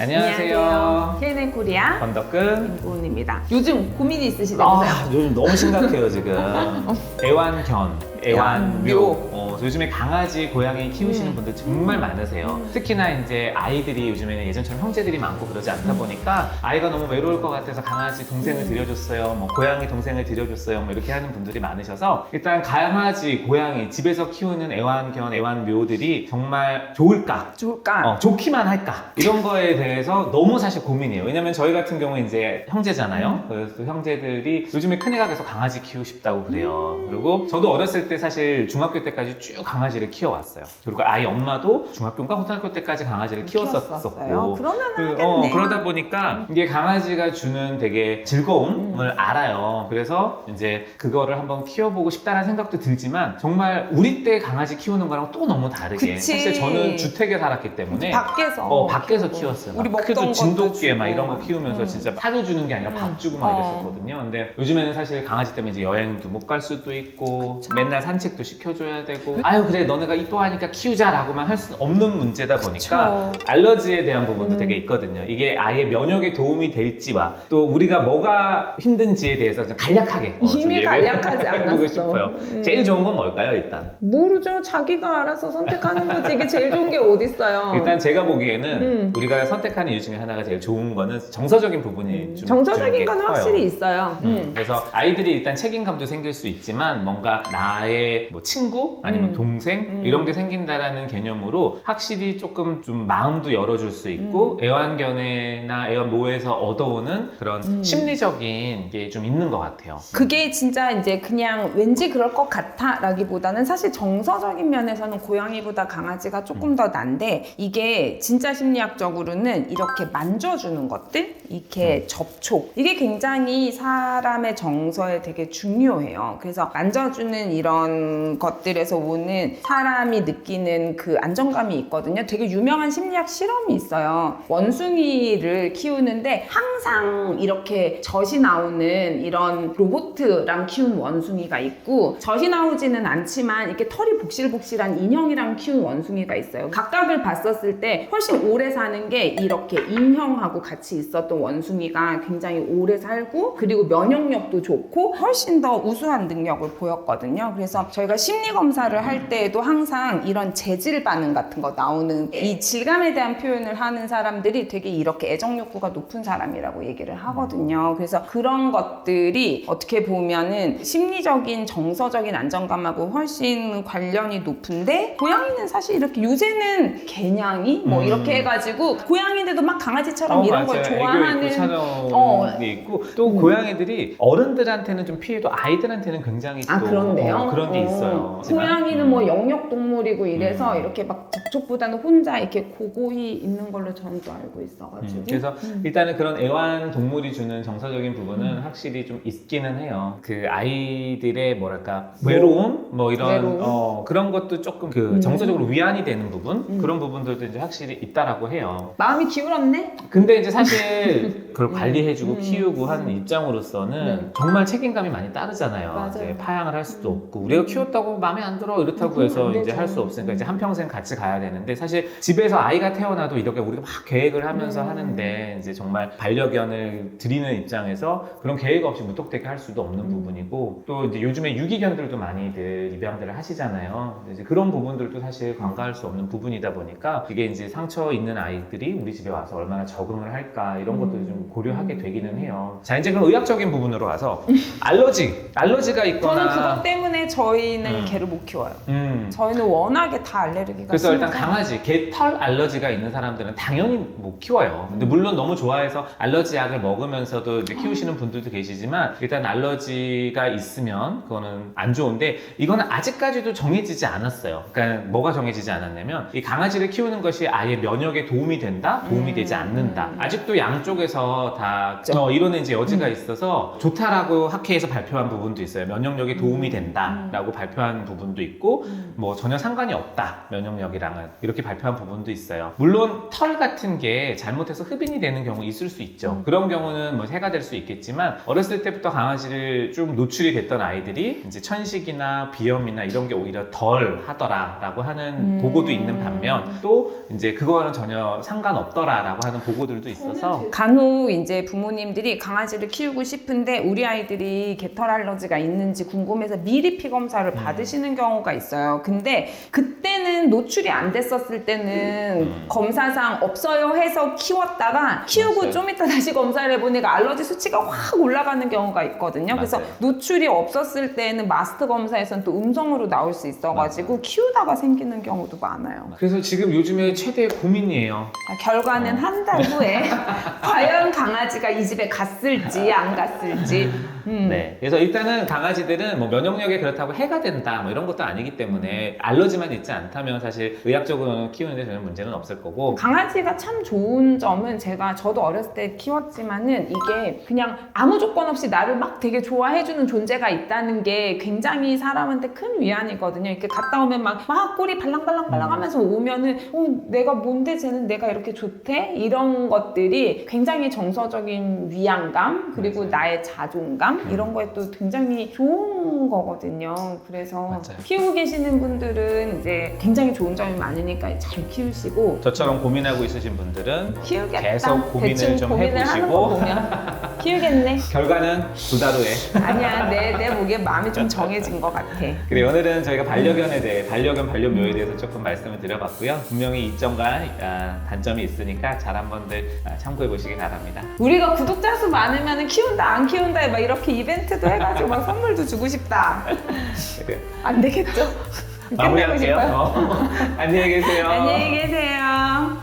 안녕하세요. K&N 코리아 건덕근. 김고은입니다. 요즘 고민이 있으시다면서요? 요즘 너무 심각해요 지금. 애완견, 애완묘. 요즘에 강아지, 고양이 키우시는 분들 정말 많으세요. 특히나 이제 아이들이 요즘에는 예전처럼 형제들이 많고 그러지 않다 보니까 아이가 너무 외로울 것 같아서 강아지 동생을 들여줬어요, 뭐 고양이 동생을 들여줬어요, 뭐 이렇게 하는 분들이 많으셔서 일단 강아지, 고양이 집에서 키우는 애완견, 애완묘들이 정말 좋을까? 좋기만 할까? 이런 거에 대해서 너무 사실 고민이에요. 왜냐면 저희 같은 경우는 이제 형제잖아요. 그래서 형제들이 요즘에 큰애가 계속 강아지 키우고 싶다고 그래요. 그리고 저도 어렸을 때 사실 중학교 때까지 쭉 강아지를 키워왔어요. 그리고 아이 엄마도 중학교인가 고등학교 때까지 강아지를 키웠었고. 그러면 하겠네. 그러다 보니까 이게 강아지가 주는 되게 즐거움을 알아요. 그래서 이제 그거를 한번 키워보고 싶다는 생각도 들지만 정말 우리 때 강아지 키우는 거랑 또 너무 다르게. 그치. 사실 저는 주택에 살았기 때문에 밖에서 키웠어요. 우리 먹던 그래도 것도 진돗개 막 주고. 이런 거 키우면서 진짜 사료 주는 게 아니라 밥 주고 막 이랬었거든요. 근데 요즘에는 사실 강아지 때문에 이제 여행도 못 갈 수도 있고 맨날 산책도 시켜줘야 되고 아유 그래 너네가 이뻐하니까 키우자라고만 할 수 없는 문제다 보니까 알러지에 대한 부분도 되게 있거든요. 이게 아예 면역에 도움이 될지와 또 우리가 뭐가 힘든지에 대해서 좀 간략하게 이미 간략하지 해보고 않았어. 싶어요. 제일 좋은 건 뭘까요 일단? 모르죠. 자기가 알아서 선택하는 거지. 이게 제일 좋은 게 어딨어요. 일단 제가 보기에는 우리가 선택하는 이유 중에 하나가 제일 좋은 거는 정서적인 부분이 좀 정서적인 건 커요. 확실히 있어요. 그래서 아이들이 일단 책임감도 생길 수 있지만 뭔가 나의 뭐 친구 아니면 동생 이런 게 생긴다라는 개념으로 확실히 조금 좀 마음도 열어줄 수 있고 애완견이나 애완모에서 얻어오는 그런 심리적인 게 좀 있는 것 같아요. 그게 진짜 이제 그냥 왠지 그럴 것 같아 라기보다는 사실 정서적인 면에서는 고양이보다 강아지가 조금 더 난데 이게 진짜 심리학적으로는 이렇게 만져주는 것들 이렇게 접촉 이게 굉장히 사람의 정서에 되게 중요해요. 그래서 만져주는 이런 것들에서 오는 사람이 느끼는 그 안정감이 있거든요. 되게 유명한 심리학 실험이 있어요. 원숭이를 키우는데 항상 이렇게 젖이 나오는 이런 로봇랑 키운 원숭이가 있고 젖이 나오지는 않지만 이렇게 털이 복실복실한 인형이랑 키운 원숭이가 있어요. 각각을 봤었을 때 훨씬 오래 사는 게 이렇게 인형하고 같이 있었던 원숭이가 굉장히 오래 살고 그리고 면역력도 좋고 훨씬 더 우수한 능력을 보였거든요. 그래서 저희가 심리 검사를 할 때에도 항상 이런 재질 반응 같은 거 나오는 이 질감에 대한 표현을 하는 사람들이 되게 이렇게 애정 욕구가 높은 사람이라고 얘기를 하거든요. 그래서 그런 것들이 어떻게 보면은 심리적인 정서적인 안정감하고 훨씬 관련이 높은데 고양이는 사실 이렇게 요새는 개냥이 뭐 이렇게 해가지고 고양이인데도 막 강아지처럼 이런 걸 좋아하는 애교 있고 찾아오는 게 있고 또 고양이들이 어른들한테는 좀 피해도 아이들한테는 굉장히 또 그런데요? 그런 게 있어요. 고양이는 뭐 영역 동물이고 이래서 이렇게 막 접촉보다는 혼자 이렇게 고고히 있는 걸로 저는 또 알고 있어가지고 그래서 일단은 그런 애완 동물이 주는 정서적인 부분은 확실히 좀 있기는 해요. 그 아이들의 뭐랄까 외로움 뭐 이런 그런 것도 조금 그 정서적으로 위안이 되는 부분 그런 부분들도 이제 확실히 있다라고 해요. 마음이 기울었네? 근데 이제 사실 그걸 관리해주고 키우고 하는 입장으로서는 정말 책임감이 많이 따르잖아요. 맞아요. 이제 파양을 할 수도 없고 우리가 키웠다고 마음에 안 들어 이렇다고 해서 이제 할 수 없으니까 이제 한평생 같이 가야 되는데 사실 집에서 아이가 태어나도 이렇게 우리가 막 계획을 하면서 하는데 이제 정말 반려견을 드리는 입장에서 그런 계획 없이 무턱대게 할 수도 없는 부분이고 또 이제 요즘에 유기견들도 많이들 입양들을 하시잖아요. 이제 그런 부분들도 사실 간과할 수 없는 부분이다 보니까 이게 이제 상처 있는 아이들이 우리 집에 와서 얼마나 적응을 할까 이런 것도 좀 고려하게 되기는 해요. 자 이제 그럼 의학적인 부분으로 와서 알러지가 있거나 저는 그것 때문에 저희는 개를 못 키워요. 저희는 워낙에 다 알레르기가 그래서 일단 심해서. 강아지, 개 털 알러지가 있는 사람들은 당연히 못 키워요. 근데 물론 너무 좋아해서 알러지 약을 먹으면서도 이제 키우시는 분들도 계시지만 일단 알러지가 있으면 그거는 안 좋은데 이거는 아직까지도 정해지지 않았어요. 그러니까 뭐가 정해지지 않았냐면 이 강아지를 키우는 것이 아예 면역에 도움이 된다, 도움이 되지 않는다. 아직도 양쪽에서 학회에서 다 이뤄낸지 여지가 있어서 좋다라고 학회에서 발표한 부분도 있어요. 면역력에 도움이 된다라고 발표한 부분도 있고 뭐 전혀 상관이 없다 면역력이랑은 이렇게 발표한 부분도 있어요. 물론 털 같은 게 잘못해서 흡인이 되는 경우 있을 수 있죠. 그런 경우는 뭐 해가 될 수 있겠지만 어렸을 때부터 강아지를 좀 노출이 됐던 아이들이 이제 천식이나 비염이나 이런 게 오히려 덜 하더라라고 하는 보고도 있는 반면 또 이제 그거와는 전혀 상관없더라라고 하는 보고들도 있어서 간혹 이제 부모님들이 강아지를 키우고 싶은데 우리 아이들이 개털 알러지가 있는지 궁금해서 미리 피 검사를 받으시는 경우가 있어요. 근데 그때는 노출이 안 됐었을 때는 검사상 없어요 해서 키웠다가 키우고 맞아요. 좀 이따 다시 검사를 해보니까 알러지 수치가 확 올라가는 경우가 있거든요. 그래서 맞아요. 노출이 없었을 때는 마스트 검사에서는 또 음성으로 나올 수 있어가지고 키우다가 생기는 경우도 많아요. 그래서 지금 요즘에 최대 고민이에요. 자, 결과는 한 달 후에 과연 강아지가 이 집에 갔을지 안 갔을지. 네. 그래서 일단은 강아지들은 뭐 면역력에 그렇다고 해가 된다 뭐 이런 것도 아니기 때문에 알러지만 있지 않다면 사실 의학적으로는 키우는데 전혀 문제는 없을 거고 강아지가 참 좋은 점은 저도 어렸을 때 키웠지만은 이게 그냥 아무 조건 없이 나를 막 되게 좋아해주는 존재가 있다는 게 굉장히 사람한테 큰 위안이거든요. 이렇게 갔다 오면 막 꼬리 발랑발랑 하면서 오면은 내가 뭔데 쟤는 내가 이렇게 좋대? 이런 것들이 굉장히 정서적인 위안감 그리고 나의 자존감 이런 거에 또 굉장히 좋은 거거든요. 그래서 맞아요. 키우고 계시는 분들은 이제 굉장히 좋은 점이 많으니까 잘 키우시고 저처럼 고민하고 있으신 분들은 키우겠다. 계속 고민을 대충 좀 고민을 하는 거 해보시고 보면 키우겠네. 결과는 2달 후에 아니야, 내 보기에 마음이 좀 정해진 것 같아. 그래 오늘은 저희가 반려견에 대해 반려묘에 대해서 조금 말씀을 드려봤고요. 분명히 이점과 단점이 있으니까 잘 한번들 참고해 보시기 바랍니다. 우리가 구독자 수 많으면 키운다 안 키운다 막 이렇게 이벤트도 해가지고 막 선물도 주고 싶다. 그래. 안 되겠죠? 끝내고 마무리할게요. 싶어요. 안녕히 계세요. 안녕히 계세요.